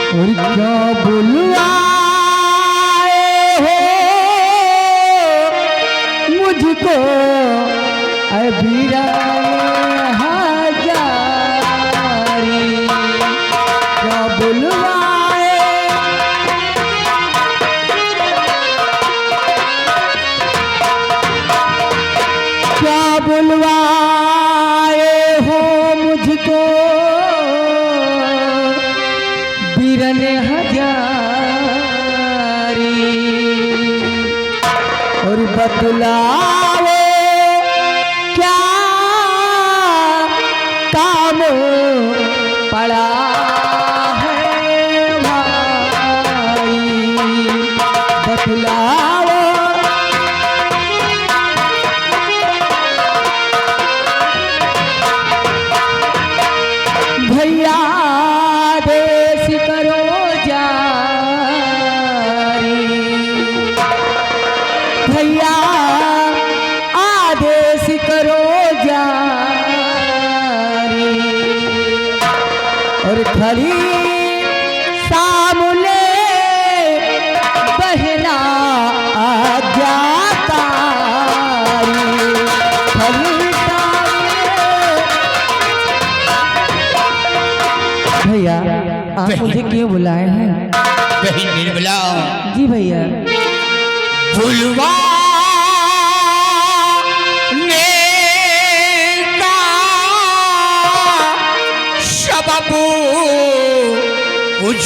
और क्या बुलवाए हो मुझको अबीरा हजारी, क्या बुलवाए क्या बुलवाए हो मुझको बीरन हजारी, और बतलाओ क्या काम पड़ा है भाई, बतलाओ भैया देश करो जारी, भैया आदेश करो जारी, और खड़ी सामने बहना आज्ञाकारी, खड़ी भैया आप मुझे क्यों बुलाए हैं? बहन निर्मला। जी भैया। बुलवाने का सबब कुछ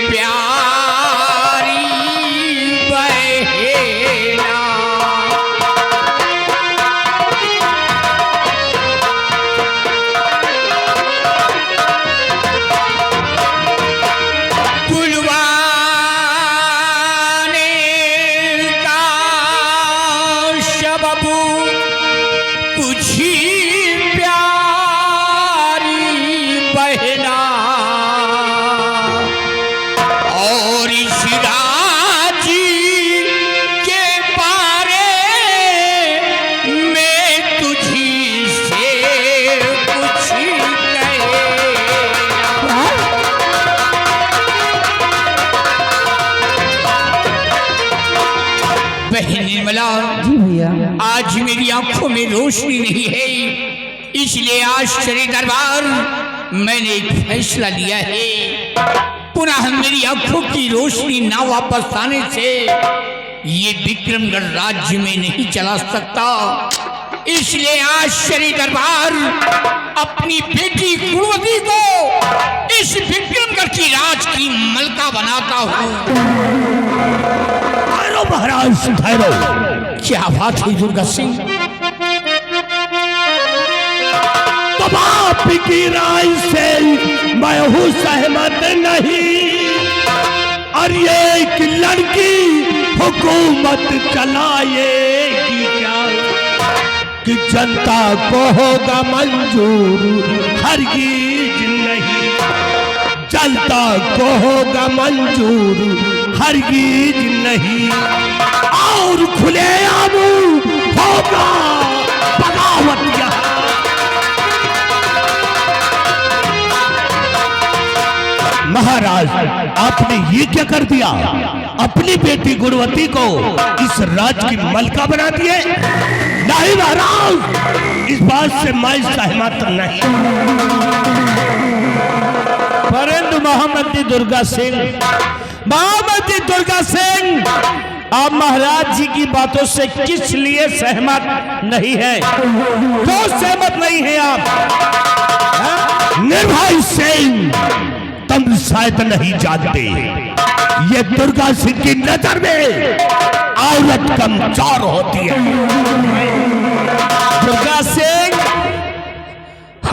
प्यारी बहना, निर्मला। जी भैया। आज मेरी आंखों में रोशनी नहीं है, इसलिए आज श्री दरबार मैंने एक फैसला लिया है। पुनः मेरी आंखों की रोशनी ना वापस आने से ये विक्रमगढ़ राज्य में नहीं चला सकता, इसलिए आज श्री दरबार अपनी बेटी गुणवती को इस विक्रमगढ़ की राज की मलका बनाता हूँ। महाराज ठहरो। क्या बात है दुर्गा सिंह? तब आपकी राय से मैं हूँ सहमत नहीं, और ये एक लड़की हुकूमत चलाएगी क्या कि जनता को होगा मंजूर? हरगिज नहीं, जनता को होगा मंजूर हरगिज नहीं, और खुलेआम होगा बगावत यहाँ। महाराज आपने ये क्या कर दिया? अपनी बेटी गुणवती को इस राज की मलका बना दिए? नहीं महाराज, इस बात से मैं सहमत नहीं। परंतु महामंत्री दुर्गा सिंह, महामंत्री दुर्गा सिंह, आप महाराज जी की बातों से किस लिए सहमत नहीं है? क्यों सहमत नहीं है आप? निर्भय सिंह, तुम शायद नहीं जानते, ये दुर्गा सिंह की नजर में औरत कमजोर होती है। दुर्गा सिंह,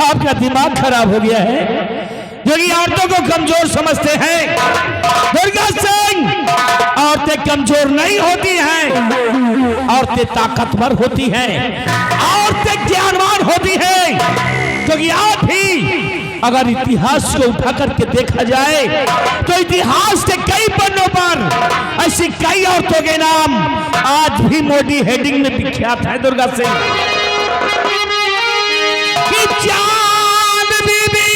आपका दिमाग खराब हो गया है, जो कि औरतों को कमजोर समझते हैं। दुर्गा सिंह, औरतें कमजोर नहीं होती हैं, औरतें ताकतवर होती हैं, औरतें ज्ञानवान होती हैं, क्योंकि आप ही अगर इतिहास को उठा करके देखा जाए तो इतिहास के कई पन्नों पर ऐसी कई औरतों के नाम आज भी मोदी हेडिंग में विख्यात है। दुर्गा सिंह, चांद बीबी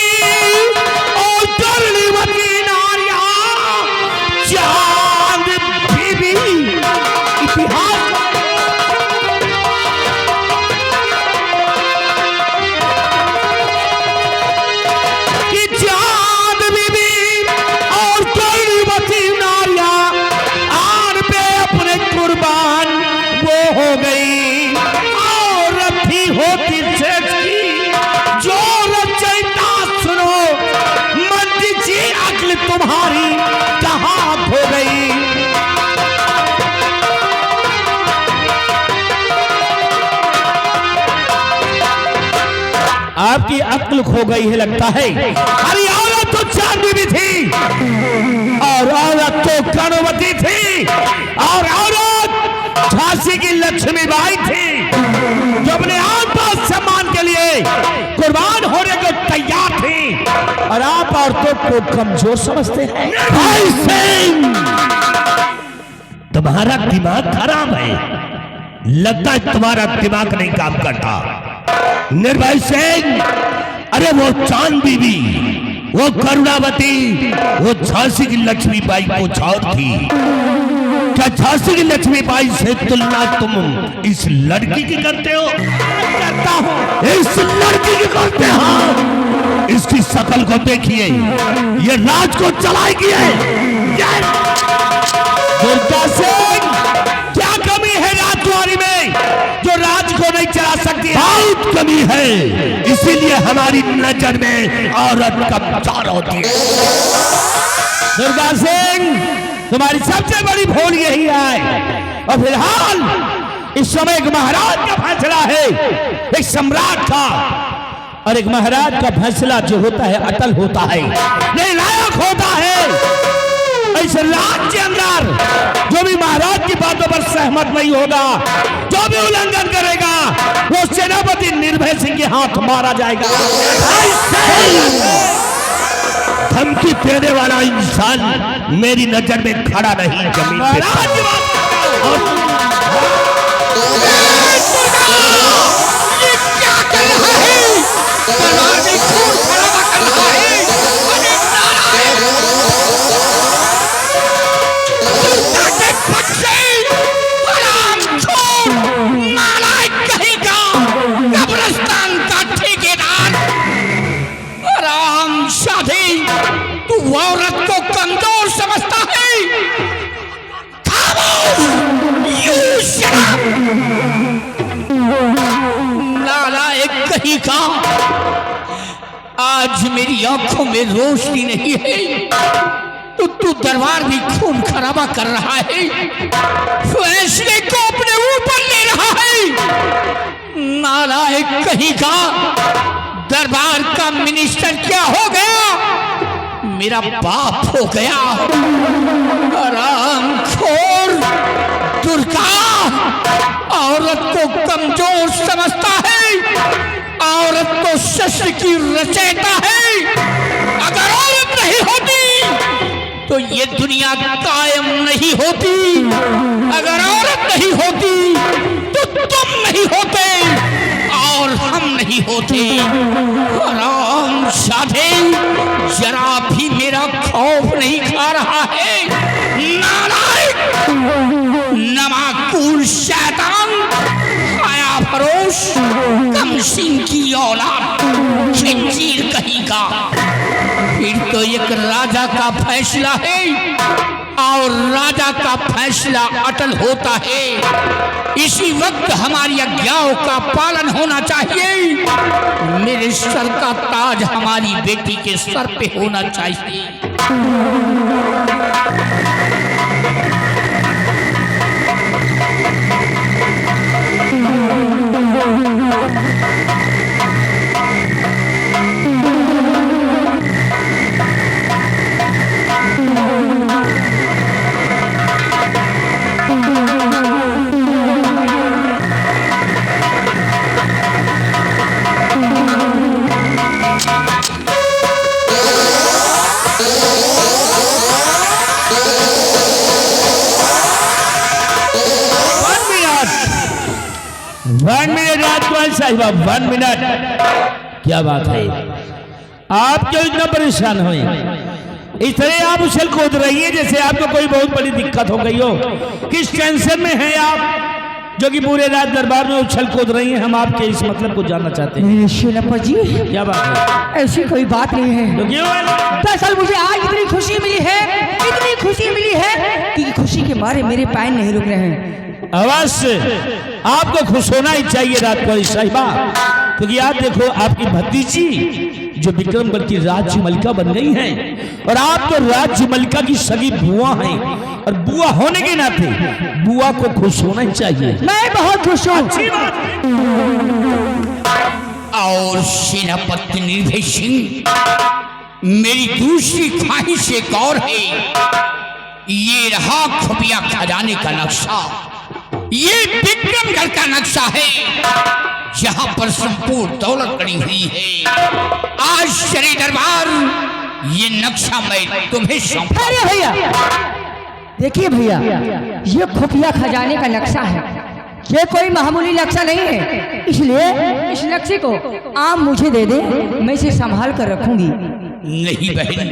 और कर्णवती नारियां अक्ल खो गई है लगता है। अरे औरत तो चांदी भी थी और औरत तो कर्णवती थी और औरत झांसी की लक्ष्मीबाई थी जो अपने आत्म सम्मान के लिए कुर्बान होने को तैयार थी। और आप औरतों को कमजोर समझते हैं। भाई सिंह, तुम्हारा दिमाग खराब है, लगता है तुम्हारा दिमाग नहीं काम करता। निर्भय सिंह, अरे वो चांद बीबी, वो करुणावती, वो झांसी की लक्ष्मीबाई को छाड़ थी। क्या झांसी की लक्ष्मीबाई से तुलना तुम इस लड़की की करते हो? करता हूं। इस लड़की की करते हो? इसकी शकल को देखिए, ये राज को चलाएगी है। दुर्गा सिंह, क्या कमी है राजकुमारी में जो राज को नहीं चला सकती? बहुत कमी है, इसीलिए हमारी नजर में औरत कमजोर होती है। दुर्गा सिंह, तुम्हारी सबसे बड़ी भूल यही है। और फिलहाल इस समय एक महाराज का फैसला है, एक सम्राट का। और एक महाराज का फैसला जो होता है अटल होता है, निर्णायक होता है। इस राज्य के अंदर जो भी महाराज की बातों पर सहमत नहीं होगा, जो भी उल्लंघन करेगा, वो सेनापति निर्भय सिंह के हाथ मारा जाएगा। धमकी देने वाला इंसान मेरी नजर में खड़ा नहीं, जमीन पे महाराज की बात औरत को कमजोर समझता है। नालायक कहीं का, आज मेरी आंखों में रोशनी नहीं है तो तू दरबार भी खून खराबा कर रहा है, फैसले को अपने ऊपर ले रहा है। नालायक कहीं का, दरबार का मिनिस्टर क्या हो गया? मेरा बाप हो गया। हरामखोर दुर्गा, औरत को कमजोर समझता है, औरत को शस्त्र की रचयिता है। अगर औरत नहीं होती तो ये दुनिया कायम नहीं होती। अगर औरत नहीं होती तो तुम नहीं होते और हम नहीं होते। हरामजादे, जरा भी मेरा खौफ नहीं खा रहा है। नालायक, नमाकूल शैतान, आया फरोश, कमसिन की औलाद, खिंजीर कहीं का। फिर तो एक राजा का फैसला है और राजा का फैसला अटल होता है। इसी वक्त हमारी आज्ञाओं का पालन होना चाहिए। मेरे सर का ताज हमारी बेटी के सर पे होना चाहिए। साहिबा, 1 मिनट। क्या बात है, आप क्यों इतना परेशान हुए? इस तरह आप उछल कूद रही है जैसे आपको कोई बहुत बड़ी दिक्कत हो गई हो। किस टेंशन में हैं आप जो कि पूरे रात दरबार में उछल कूद रही हैं? हम आपके इस मतलब को जानना चाहते हैं। शेनापत जी, क्या बात है? ऐसी कोई बात नहीं है। तो क्यों? दरअसल मुझे आज इतनी खुशी मिली है, इतनी खुशी मिली है कि खुशी के मारे मेरे पैर नहीं रुक रहे हैं। अवश्य आपको खुश होना ही चाहिए रात को साहिबा, क्योंकि आप देखो आपकी भतीजी जो विक्रमगढ़ की राज्य मलिका बन गई हैं और आप तो राज्य मलिका की सगी बुआ हैं, और बुआ होने के नाते बुआ को खुश होना ही चाहिए। मैं बहुत खुश हूँ। और सेनापति निर्भय सिंह, मेरी दूसरी ख्वाहिश एक और है। ये रहा खुफिया खजाने का नक्शा, ये विक्रमगढ़ का नक्शा है जहां पर संपूर्ण दौलत पड़ी हुई है। आज श्री दरबार, ये नक्शा मैं तुम्हें सौंपता हूं। अरे भैया देखिए भैया, ये खुफिया खजाने का नक्शा है, ये कोई मामूली नक्शा नहीं है, इसलिए इस नक्शे को आप मुझे दे दे, मैं इसे संभाल कर रखूंगी। नहीं बहन,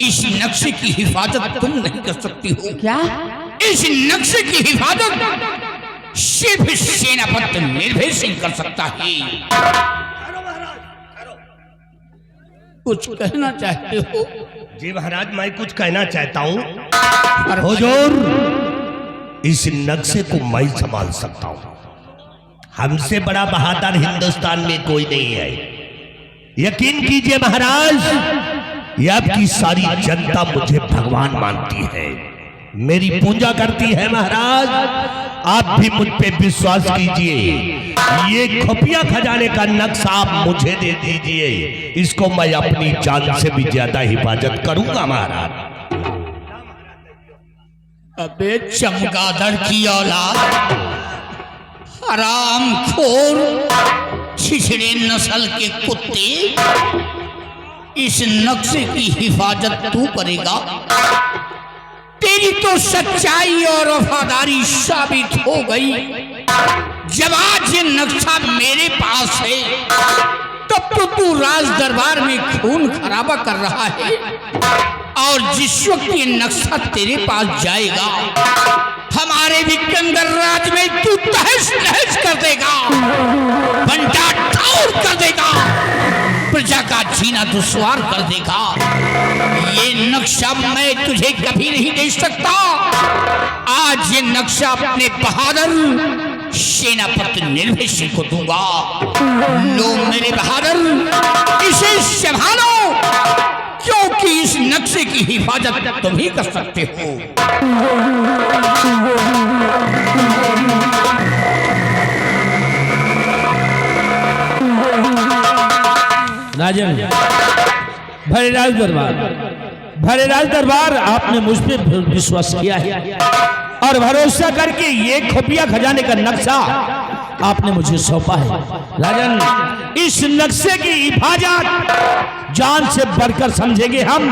इस नक्शे की हिफाजत तुम नहीं कर सकती हो। क्या? इस नक्शे की हिफाजत सिर्फ सेनापति निर्भय सिंह कर सकता है। कुछ कहना चाहते हो? जी महाराज, मैं कुछ कहना चाहता हूँ। हुजूर, इस नक्शे को मैं संभाल सकता हूँ। हमसे बड़ा बहादुर हिंदुस्तान में कोई नहीं है। यकीन कीजिए महाराज, ये आपकी सारी जनता मुझे भगवान मानती है, मेरी पूजा करती है। महाराज, आप भी मुझ पे विश्वास कीजिए। ये खुफिया खजाने का नक्शा आप मुझे दे दीजिए, इसको मैं अपनी जान से भी ज्यादा हिफाजत करूंगा महाराज। अबे चमगादड़ की औलाद, हरामखोर, छिछड़े नस्ल के कुत्ते, इस नक्शे की हिफाजत तू करेगा? तेरी तो सच्चाई और वफादारी साबित हो गई। जब आज ये नक्शा मेरे पास है, तब तो तू राज दरबार में खून खराबा कर रहा है, और जिस वक्त ये नक्शा तेरे पास जाएगा, हमारे विक्रमगढ़ राज में तू तहस नहस कर देगा, बंटा ठाउर कर देगा, प्रजा का जीना दुश्वार कर देगा। ये नक्शा मैं तुझे कभी नहीं दे सकता। आज ये नक्शा अपने बहादुर सेनापति निर्भय सिंह को दूंगा। लो मेरे बहादुर, इसे संभालो, क्योंकि इस नक्शे की हिफाजत तुम ही कर सकते हो। राजन, भरे राज दरबार, आपने मुझ पे विश्वास किया है और भरोसा करके ये खुफिया खजाने का नक्शा आपने मुझे सौंपा है। राजन, इस नक्शे की हिफाजत जान से बढ़कर समझेंगे हम।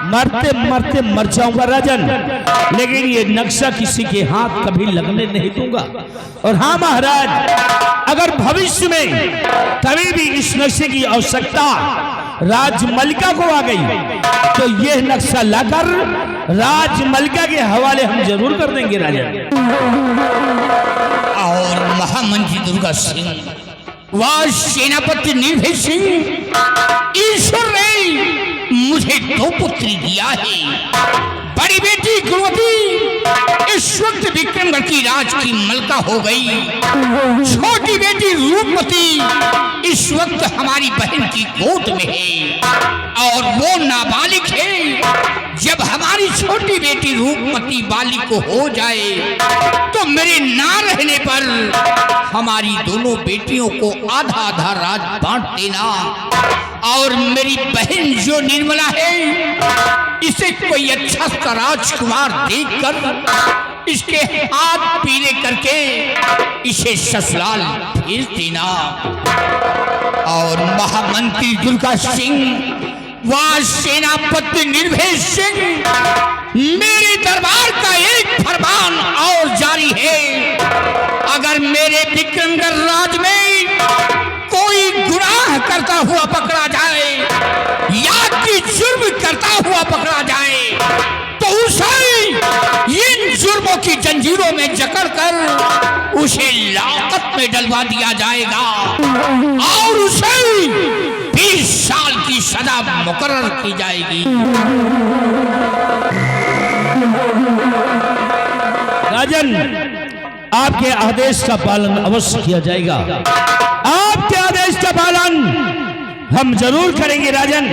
मरते मरते मर जाऊंगा राजन, लेकिन ये नक्शा किसी के हाथ कभी लगने नहीं दूंगा। और हाँ महाराज, अगर भविष्य में कभी भी इस नक्शे की आवश्यकता राजमलिका को आ गई, तो यह नक्शा लाकर राजमलिका के हवाले हम जरूर कर देंगे राजन। और महामंत्री दुर्गा सिंह व सेनापति निर्भय सिंह, ईश्वर ने मुझे 2 पुत्री दिया है। बड़ी बेटी गुणवती इस वक्त विक्रमगढ़ की राज की मलका हो गई, छोटी बेटी रूपमती इस वक्त हमारी बहन की गोद में है, और वो नाबालिग है। जब हमारी छोटी बेटी रूपमती बालिग को हो जाए, तो मेरे ना रहने पर हमारी दोनों बेटियों को आधा आधा राज बांट देना, और मेरी बहन जो निर्मला है, इसे कोई अच्छा सा राजकुमार देखकर इसके हाथ पीले करके इसे ससुराल भेज देना। और महामंत्री दुर्गा सिंह व सेनापति निर्भय सिंह, मेरे दरबार का एक फरमान और जारी है। अगर मेरे विक्रमगढ़ राज में कोई गुनाह करता हुआ पकड़ा जाए या कि जुर्म करता हुआ पकड़ा जाए, तो उसे इन जुर्मों की जंजीरों में जकड़कर उसे लाकत में डलवा दिया जाएगा, और उसे 20 साल की सजा मुकर्रर की जाएगी। राजन, आपके आदेश का पालन अवश्य किया जाएगा। आपके आदेश का पालन हम जरूर करेंगे राजन।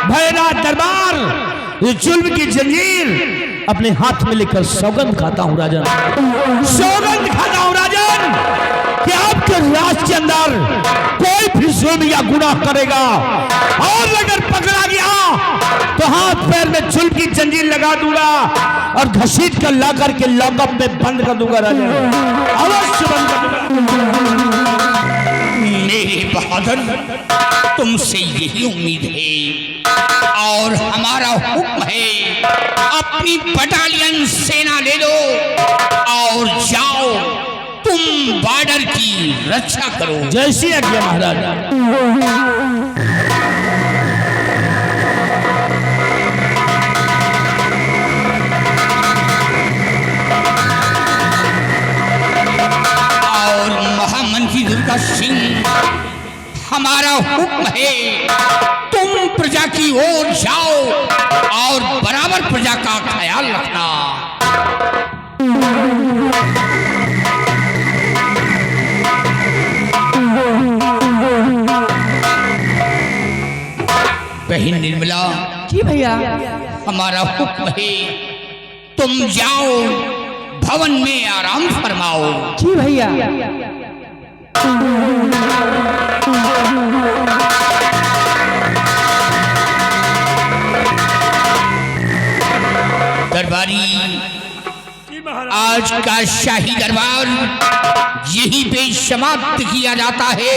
भैरनाथ दरबार इस जुल्म की जंजीर अपने हाथ में लेकर सौगंध खाता हूं राजन, सौगंध खाता हूं राजन। कि आपके राज के अंदर कोई भी जुल्म या गुनाह करेगा और अगर पकड़ा गया तो हाथ पैर में जुल्म की जंजीर लगा दूंगा और घसीट कर ला करके लॉकअप में बंद कर दूंगा राजा, अवश्य बंद कर दूंगा। मेरे बहादुर, तुमसे यही उम्मीद है और हमारा हुक्म है, अपनी बटालियन सेना ले लो और जाओ, तुम बॉर्डर की रक्षा करो। जैसी आज्ञा महाराज। महामंत्री दुर्गा सिंह, हमारा हुक्म है, तुम प्रजा की ओर जाओ और बराबर प्रजा का ख्याल रखना। बहन निर्मला। जी भैया। हमारा हुक्म है, तुम जाओ, भवन में आराम फरमाओ। जी भैया। दरबारी, आज का शाही दरबार यही पे समाप्त किया जाता है।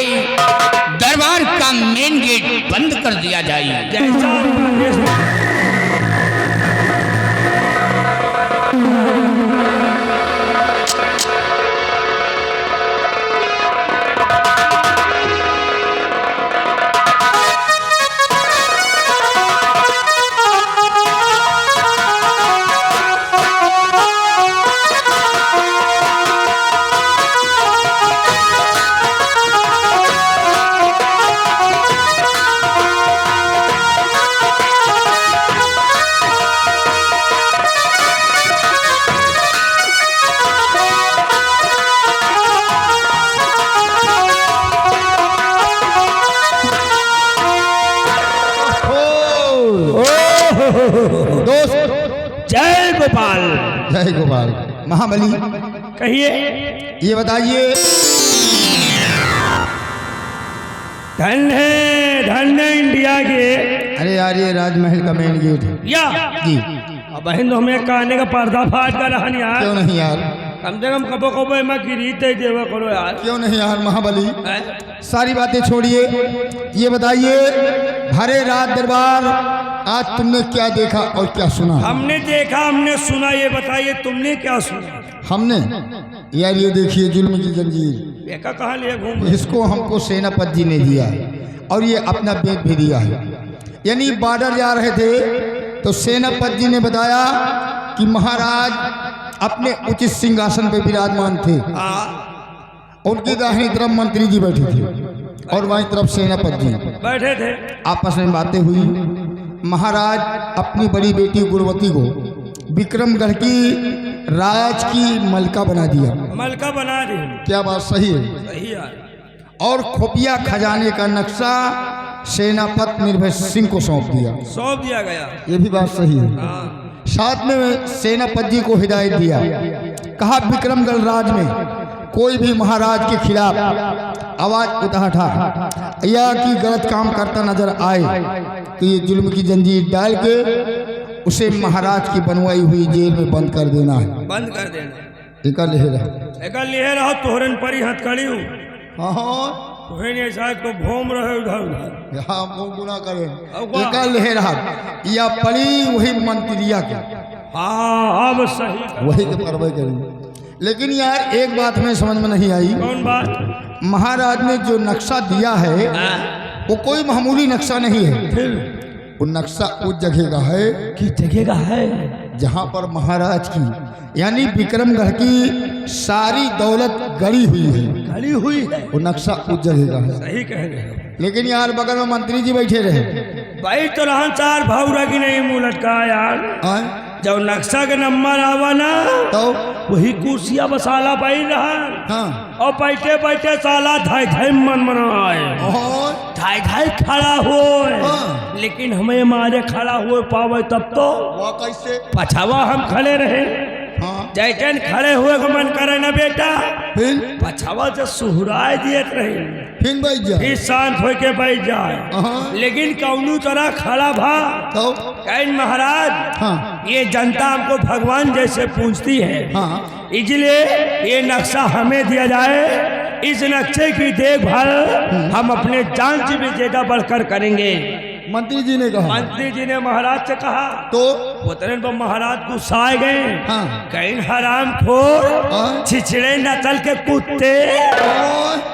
दरबार का मेन गेट बंद कर दिया जाए। जय गोपाल। जय गोपाल। महाबली, कहिए। ये बताइए। धन है इंडिया के। अरे यार, ये राजमहल का मेन गेट है या जी। अब बहन तो हमें कहने का पर्दाफाश कर रहा नहीं यार। क्यों नहीं यार? कम से कम कबो कबो मैं गिरी दे देवा करो यार। क्यों नहीं यार महाबली? हैं? सारी बातें छोड़िए, ये बताइए, भरे रात दरबार, आज तुमने क्या देखा और क्या सुना? हमने देखा, हमने सुना, ये बताइए तुमने क्या सुना? हमने यार, ये देखिए जुल्म की जंजीर, देखा कहाँ लिए घूम। इसको हमको सेनापति जी ने दिया है और ये अपना बेट भी दिया है। यानी बॉर्डर जा रहे थे तो सेनापति जी ने बताया कि महाराज अपने उचित सिंहासन पे विराजमान थे। उनकी दाहिनी तरफ मंत्री जी बैठे थे और बाईं तरफ सेनापति जी बैठे थे। आपस में बातें हुई। महाराज अपनी बड़ी बेटी गुणवती को विक्रमगढ़ की राज की मलका बना दिया। मलका बना दी। क्या बात सही है? सही यार। और खुफिया खजाने का नक्शा सेनापति निर्भय सिंह को सौंप दिया। सौंप दिया गया। ये भी बात सही है। हाँ। साथ में सेनापति जी को हिदायत दिया, कहा विक्रमगढ़ राज में कोई भी महाराज के खिलाफ आवाज उठा या कि गलत काम करता नजर आए तो ये जुल्म की जंजीर डाल के उसे महाराज की बनवाई हुई जेल में बंद कर देना है। बंद कर देना। एकल ले रहो तोहरन परी हथकड़ी हूँ। हाँ, शायद को घूम रहे उधर उधर। यहाँ वो गुना करे एकल ले रहा या पड़ी वही मंत्रिया के। हाँ, अब सही। वही के परवाह करेंगे। लेकिन यार एक बात में समझ में नहीं आई। कौन बात? महाराज ने जो नक्शा दिया है वो कोई मामूली नक्शा नहीं है। फिर वो नक्शा उस जगह का है किस जगह का है जहाँ पर महाराज की यानी विक्रमगढ़ की सारी दौलत गड़ी हुई है। गड़ी हुई है। वो नक्शा उस जगह का है। सही कह रहे हो। लेकिन यार बगल में मंत्री जी बैठे रहे। भाई तो रहन चार भावरा की नहीं मुंह लटका यार। जब नक्शा के नंबर आवा ना तो वही कुर्सिया बसाला पाई रहा। हाँ। और बैठे बैठे साला धाई धाई मन मनाए और धाई धाई खड़ा हो। हाँ। लेकिन हमें मारे खड़ा हुए पावे तब तो वो कैसे? पछावा हम खड़े रहे। हाँ। जैसन खड़े हुए को मन करे ना बेटा, फिर पछावा से सुहराए दियत रही, फिर बैठ जा। फिर शांत होके बैठ जाए। हाँ। लेकिन कौनू तरह खड़ा भा तो कहीं महाराज, हाँ ये जनता हमको भगवान जैसे पूछती है, हाँ इसलिए ये नक्शा हमें दिया जाए। इस नक्शे की देखभाल हम अपने जान से भी ज्यादा बढ़कर करेंगे। मंत्री जी ने कहा। मंत्री जी ने महाराज से कहा तो उतने पर महाराज गुस्साए गए। हाँ। कहीं हराम खोर, हाँ। छिछड़े नस्ल के कुत्ते,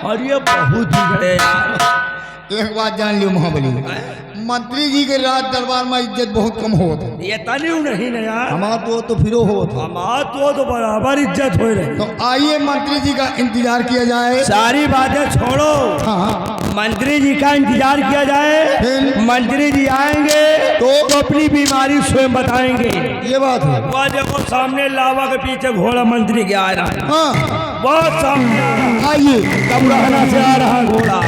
और ये बहुत बिगड़े यार। एक बात जान लियो महाबली, मंत्री जी के राज दरबार में इज्जत बहुत कम होत है। ये तनिव नहीं ना यार, हमार तो फिरो होत है। हमार तो बराबर इज्जत हो रही। तो आइए मंत्री जी का इंतजार किया जाए। सारी बातें छोड़ो, हाँ मंत्री जी का इंतजार किया जाए। फिर? मंत्री जी आएंगे तो अपनी बीमारी स्वयं बताएंगे। ये बात है। वह देखो सामने लावा के पीछे घोड़ा मंत्री के आ रहा है, हाँ बहुत सामने आ रहा है। आइए। कबराना से आ रहा घोड़ा।